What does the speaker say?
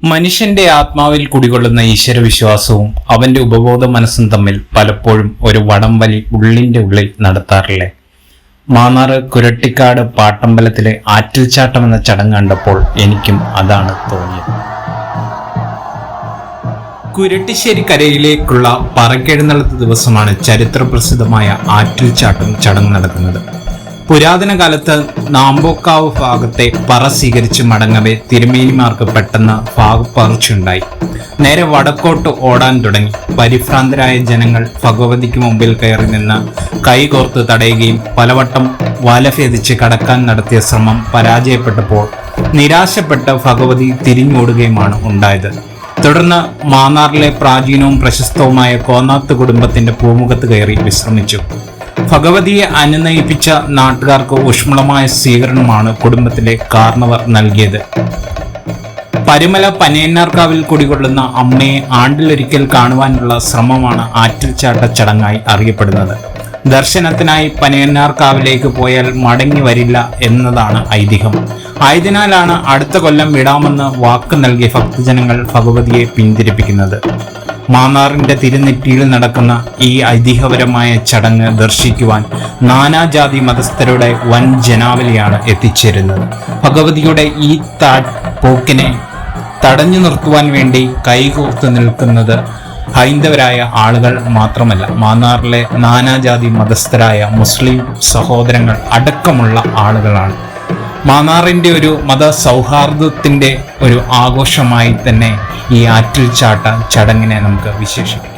മനുഷ്യന്റെ ആത്മാവിൽ കുടികൊള്ളുന്ന ഈശ്വരവിശ്വാസവും അവന്റെ ഉപബോധ മനസ്സും തമ്മിൽ പലപ്പോഴും ഒരു വടംവലി ഉള്ളിന്റെ ഉള്ളിൽ നടത്താറില്ലേ? മാന്നാർ കുരട്ടിക്കാട് പാട്ടമ്പലത്തിലെ ആറ്റിൽച്ചാട്ടം എന്ന ചടങ്ങ് കണ്ടപ്പോൾ എനിക്കും അതാണ് തോന്നിയത്. കുരട്ടിശ്ശേരി കരയിലേക്കുള്ള പറക്കെഴുന്നള്ളത്ത് ദിവസമാണ് ചരിത്രപ്രസിദ്ധമായ ആറ്റിൽച്ചാട്ടം ചടങ്ങ് നടക്കുന്നത്. പുരാതന കാലത്ത് നാമ്പോക്കാവ് ഭാഗത്തെ പറ സ്വീകരിച്ച് മടങ്ങവേ തിരുമേനിമാർക്ക് പെട്ടെന്ന് ഭാഗപ്പറിച്ചുണ്ടായി. നേരെ വടക്കോട്ട് ഓടാൻ തുടങ്ങി. പരിഭ്രാന്തരായ ജനങ്ങൾ ഭഗവതിക്ക് മുമ്പിൽ കയറി നിന്ന് കൈകോർത്ത് തടയുകയും പലവട്ടം വലഭേദിച്ച് കടക്കാൻ നടത്തിയ ശ്രമം പരാജയപ്പെട്ടപ്പോൾ നിരാശപ്പെട്ട് ഭഗവതി തിരിഞ്ഞോടുകയുമാണ് ഉണ്ടായത്. തുടർന്ന് മാന്നാറിലെ പ്രാചീനവും പ്രശസ്തവുമായ കോന്നാത്ത് കുടുംബത്തിന്റെ പൂമുഖത്ത് കയറി വിശ്രമിച്ചു. ഭഗവതിയെ അനുനയിപ്പിച്ച നാട്ടുകാർക്ക് ഊഷ്മളമായ സ്വീകരണമാണ് കുടുംബത്തിലെ കാർന്നവർ നൽകിയത്. പരുമല പനയന്നാർക്കാവിൽ കുടികൊള്ളുന്ന അമ്മയെ ആണ്ടിലൊരിക്കൽ കാണുവാനുള്ള ശ്രമമാണ് ആറ്റിൽച്ചാട്ട ചടങ്ങായി അറിയപ്പെടുന്നത്. ദർശനത്തിനായി പനയന്നാർക്കാവിലേക്ക് പോയാൽ മടങ്ങി വരില്ല എന്നതാണ് ഐതിഹ്യം. ആയതിനാലാണ് അടുത്ത കൊല്ലം വിടാമെന്ന് വാക്ക് നൽകിയ ഭക്തജനങ്ങൾ ഭഗവതിയെ പിന്തിരിപ്പിക്കുന്നത്. മാന്നാറിന്റെ തിരുനെറ്റിയിൽ നടക്കുന്ന ഈ ഐതിഹ്യപരമായ ചടങ്ങ് ദർശിക്കുവാൻ നാനാജാതി മതസ്ഥരുടെ വൻ ജനാവലിയാണ് എത്തിച്ചേരുന്നത്. ഭഗവതിയുടെ ഈ പോക്കിനെ തടഞ്ഞു നിർത്തുവാൻ വേണ്ടി കൈകോർത്ത് നിൽക്കുന്നത് ഹൈന്ദവരായ ആളുകൾ മാത്രമല്ല, മാന്നാറിലെ നാനാജാതി മതസ്ഥരായ മുസ്ലിം സഹോദരങ്ങൾ അടക്കമുള്ള ആളുകളാണ്. മാന്നാറിന്റെ ഒരു മത സൗഹാർദ്ദത്തിന്റെ ഒരു ആഘോഷമായി തന്നെ ഈ ആറ്റിൽച്ചാട്ട ചടങ്ങിനെ നമുക്ക് വിശേഷിപ്പിക്കാം.